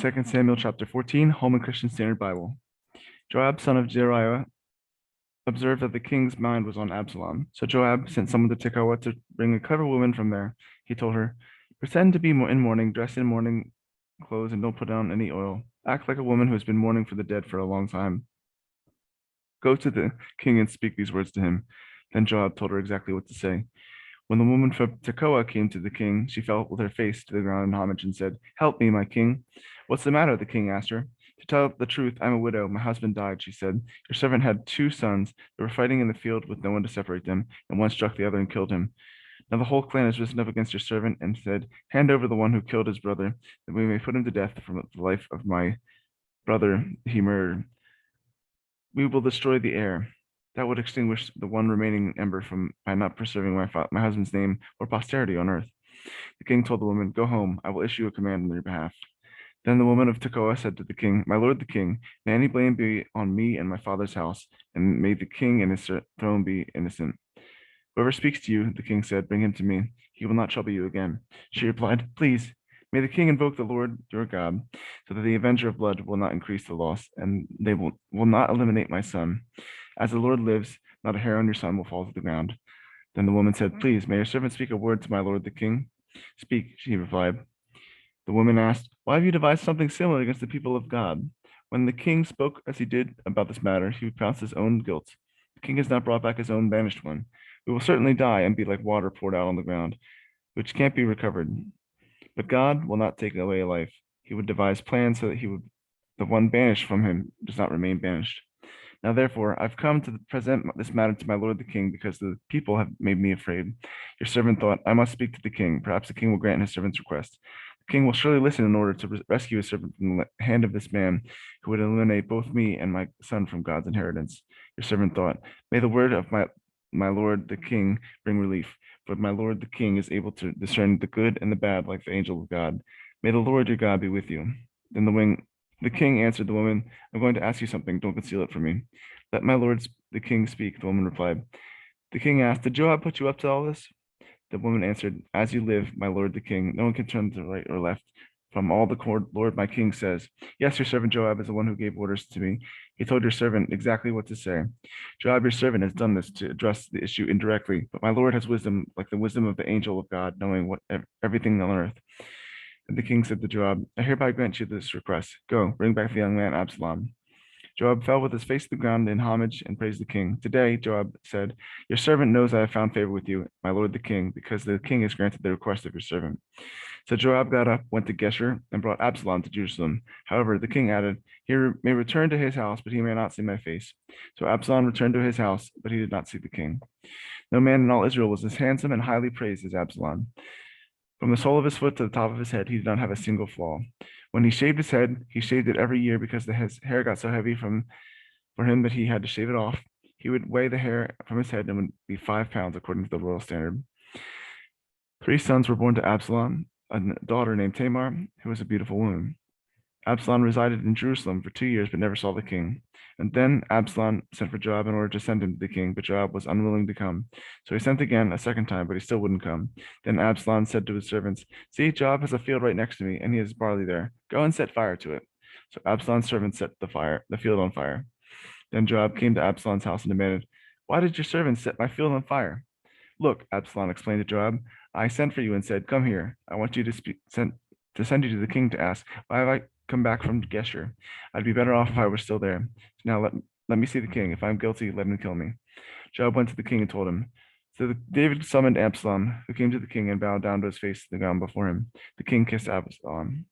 2 Samuel chapter 14, Holman Christian Standard Bible. Joab, son of Zeruiah, observed that the king's mind was on Absalom. So Joab sent someone to Tekoa to bring a clever woman from there. He told her, pretend to be in mourning, dress in mourning clothes, and don't put on any oil. Act like a woman who has been mourning for the dead for a long time. Go to the king and speak these words to him. Then Joab told her exactly what to say. When the woman from Tekoa came to the king, she fell with her face to the ground in homage and said, help me, my king. What's the matter? The king asked her. To tell the truth, I'm a widow. My husband died, she said. Your servant had 2 sons. They were fighting in the field with no one to separate them, and one struck the other and killed him. Now the whole clan has risen up against your servant and said, hand over the one who killed his brother, that we may put him to death from the life of my brother he murdered. We will destroy the heir. That would extinguish the one remaining ember by not preserving my husband's name or posterity on earth. The king told the woman, go home. I will issue a command on your behalf. Then the woman of Tekoa said to the king, my lord the king, may any blame be on me and my father's house, and may the king and his throne be innocent. Whoever speaks to you, the king said, bring him to me. He will not trouble you again. She replied, please, may the king invoke the Lord your God, so that the avenger of blood will not increase the loss, and they will not eliminate my son. As the Lord lives, not a hair on your son will fall to the ground. Then the woman said, please, may your servant speak a word to my lord the king? Speak, she replied. The woman asked, why have you devised something similar against the people of God? When the king spoke as he did about this matter, he pronounced his own guilt. The king has not brought back his own banished one. We will certainly die and be like water poured out on the ground, which can't be recovered. But God will not take away a life. He would devise plans so that the one banished from him does not remain banished. Now, therefore, I've come to present this matter to my lord the king, because the people have made me afraid. Your servant thought, I must speak to the king. Perhaps the king will grant his servant's request. The king will surely listen in order to rescue his servant from the hand of this man, who would eliminate both me and my son from God's inheritance. Your servant thought, may the word of my lord the king bring relief, for my lord the king is able to discern the good and the bad like the angel of God. May the Lord your God be with you. Then the king answered the woman, I'm going to ask you something. Don't conceal it from me. Let my lord the king speak, the woman replied. The king asked, did Joab put you up to all this? The woman answered, as you live, my lord the king, no one can turn to the right or left from all the Lord my king says. Yes, your servant Joab is the one who gave orders to me. He told your servant exactly what to say. Joab, your servant, has done this to address the issue indirectly, but my lord has wisdom like the wisdom of the angel of God, knowing everything on earth. And the king said to Joab, I hereby grant you this request. Go, bring back the young man Absalom. Joab fell with his face to the ground in homage and praised the king. Today, Joab said, your servant knows I have found favor with you, my lord the king, because the king has granted the request of your servant. So Joab got up, went to Geshur, and brought Absalom to Jerusalem. However, the king added, he may return to his house, but he may not see my face. So Absalom returned to his house, but he did not see the king. No man in all Israel was as handsome and highly praised as Absalom. From the sole of his foot to the top of his head, he did not have a single flaw. When he shaved his head, he shaved it every year because his hair got so heavy for him that he had to shave it off. He would weigh the hair from his head and would be 5 pounds according to the royal standard. 3 sons were born to Absalom, a daughter named Tamar, who was a beautiful woman. Absalom resided in Jerusalem for 2 years but never saw the king. And then Absalom sent for Joab in order to send him to the king, but Joab was unwilling to come. So he sent again a second time, but he still wouldn't come. Then Absalom said to his servants, see, Joab has a field right next to me, and he has barley there. Go and set fire to it. So Absalom's servants set the field on fire. Then Joab came to Absalom's house and demanded, why did your servants set my field on fire? Look, Absalom explained to Joab, I sent for you and said, come here. I want you to send you to the king to ask, why have I come back from Geshur? I'd be better off if I were still there. Now let me see the king. If I'm guilty, let him kill me. Joab went to the king and told him. So David summoned Absalom, who came to the king and bowed down to his face to the ground before him. The king kissed Absalom.